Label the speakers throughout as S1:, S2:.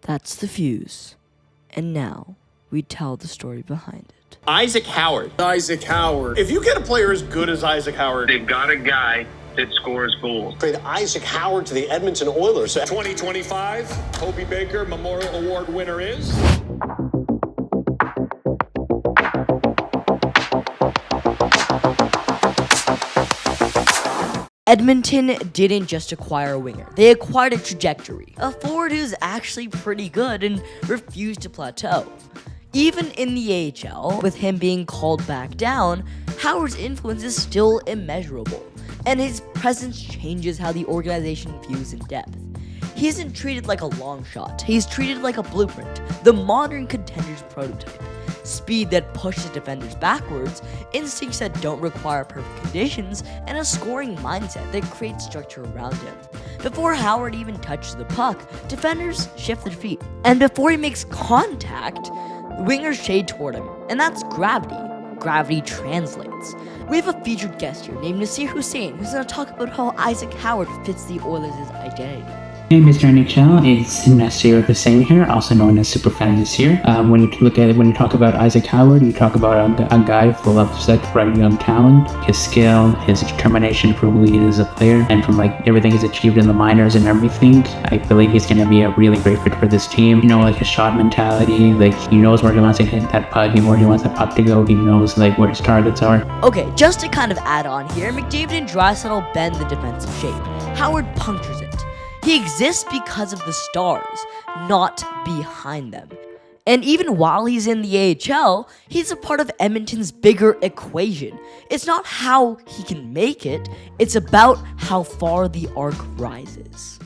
S1: That's the fuse. And now, we tell the story behind it.
S2: Isaac Howard.
S3: If you get a player as good as Isaac Howard,
S4: they've got a guy that scores goals.
S5: Trade Isaac Howard to the Edmonton Oilers.
S3: 2025 Hobey Baker Memorial Award winner is...
S1: Edmonton didn't just acquire a winger, they acquired a trajectory. A forward who's actually pretty good and refused to plateau. Even in the AHL, with him being called back down, Howard's influence is still immeasurable, and his presence changes how the organization views in depth. He isn't treated like a long shot, he's treated like a blueprint, the modern contender's prototype. Speed that pushes defenders backwards, instincts that don't require perfect conditions, and a scoring mindset that creates structure around him. Before Howard even touches the puck, defenders shift their feet. And before he makes contact, wingers shade toward him, and that's gravity. Gravity translates. We have a featured guest here named Naseer Hussain, who's going to talk about how Isaac Howard fits the Oilers' identity.
S6: Hey Mr. NHL, it's Naseer Hussain here, also known as Superfan Naseer. When you talk about Isaac Howard, you talk about a guy full of such bright young talent, his skill, his determination for who he is as a player, and from everything he's achieved in the minors and everything. I believe he's going to be a really great fit for this team. His shot mentality, he knows where he wants to hit that puck, where he wants that puck to go, he knows where his targets are.
S1: Okay, just to kind of add on here, McDavid and Draisaitl bend the defensive shape. Howard punctures it. He exists because of the stars, not behind them. And even while he's in the AHL, he's a part of Edmonton's bigger equation. It's not how he can make it, it's about how far the arc rises.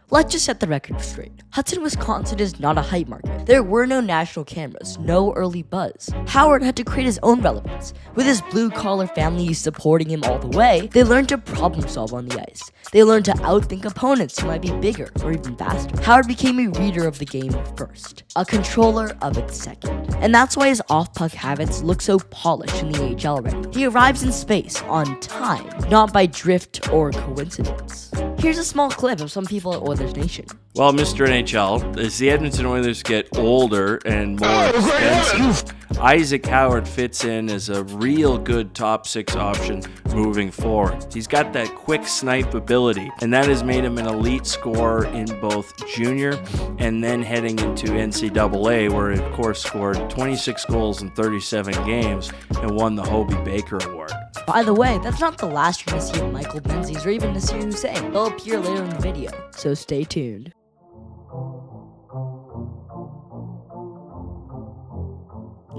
S1: Let's just set the record straight. Hudson, Wisconsin is not a hype market. There were no national cameras, no early buzz. Howard had to create his own relevance. With his blue-collar family supporting him all the way, they learned to problem-solve on the ice. They learned to outthink opponents who might be bigger or even faster. Howard became a reader of the game first, a controller of it second. And that's why his off-puck habits look so polished in the AHL already. He arrives in space, on time, not by drift or coincidence. Here's a small clip of some people at OilersNation.
S7: Well, Mr. NHL, as the Edmonton Oilers get older and more expensive, Isaac Howard fits in as a real good top six option moving forward. He's got that quick snipe ability, and that has made him an elite scorer in both junior and then heading into NCAA, where he, of course, scored 26 goals in 37 games and won the Hobey Baker Award.
S1: By the way, that's not the last you're going to see of Michael Menzies or even Naseer Hussain. They'll appear later in the video, so stay tuned.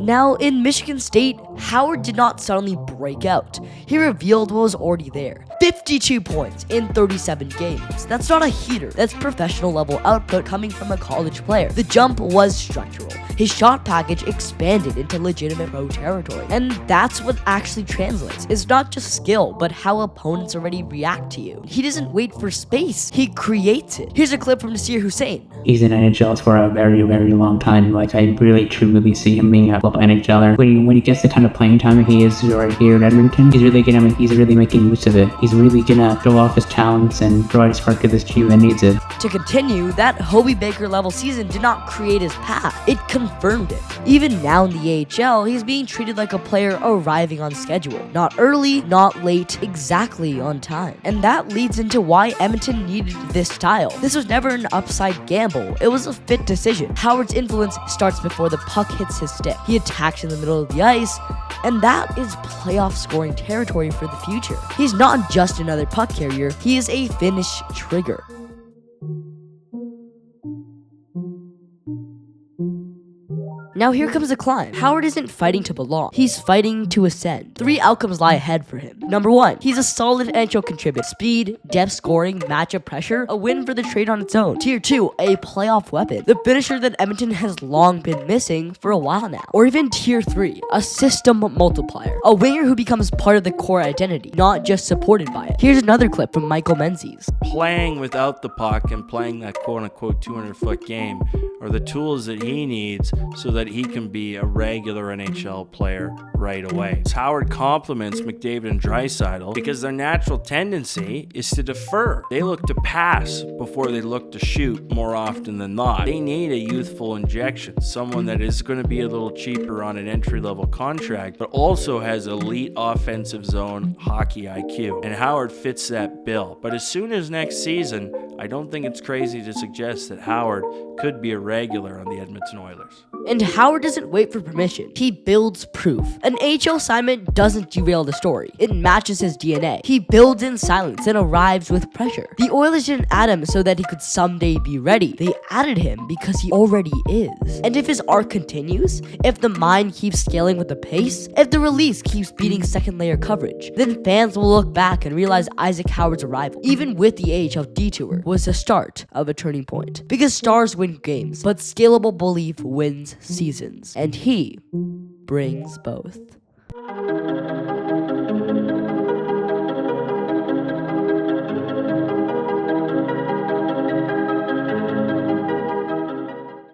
S1: Now, in Michigan State, Howard did not suddenly break out. He revealed what was already there. 52 points in 37 games. That's not a heater. That's professional level output coming from a college player. The jump was structural. His shot package expanded into legitimate pro territory. And that's what actually translates. It's not just skill, but how opponents already react to you. He doesn't wait for space. He creates it. Here's a clip from Naseer Hussain.
S6: He's in NHL for a very, very long time. I really, truly see him being a NHLer. When he gets the kind of playing time he is right here in Edmonton, he's really making use of it. He's really gonna show off his talents and throw his spark to this team that needs it.
S1: To continue, that Hobey Baker level season did not create his path. It confirmed it. Even now in the AHL, he's being treated like a player arriving on schedule. Not early, not late, exactly on time. And that leads into why Edmonton needed this style. This was never an upside gamble. It was a fit decision. Howard's influence starts before the puck hits his stick. He attacks in the middle of the ice, and that is playoff scoring territory for the future. He's not just another puck carrier, he is a finish trigger. Now here comes the climb. Howard isn't fighting to belong. He's fighting to ascend. 3 outcomes lie ahead for him. Number 1, he's a solid NHL contributor. Speed, depth scoring, matchup pressure, a win for the trade on its own. Tier 2, a playoff weapon. The finisher that Edmonton has long been missing for a while now. Or even Tier 3, a system multiplier. A winger who becomes part of the core identity, not just supported by it. Here's another clip from Michael Menzies.
S7: Playing without the puck and playing that quote-unquote 200-foot game are the tools that he needs so that he can be a regular NHL player right away. Howard compliments McDavid and Draisaitl because their natural tendency is to defer. They look to pass before they look to shoot more often than not. They need a youthful injection, someone that is going to be a little cheaper on an entry-level contract, but also has elite offensive zone hockey IQ. And Howard fits that bill. But as soon as next season, I don't think it's crazy to suggest that Howard could be a regular on the Edmonton Oilers.
S1: And Howard doesn't wait for permission. He builds proof. An AHL assignment doesn't derail the story. It matches his DNA. He builds in silence and arrives with pressure. The Oilers didn't add him so that he could someday be ready. They added him because he already is. And if his arc continues, if the mind keeps scaling with the pace, if the release keeps beating second layer coverage, then fans will look back and realize Isaac Howard's arrival, even with the AHL detour, was the start of a turning point. Because stars win games, but scalable belief wins seasons. And he brings both.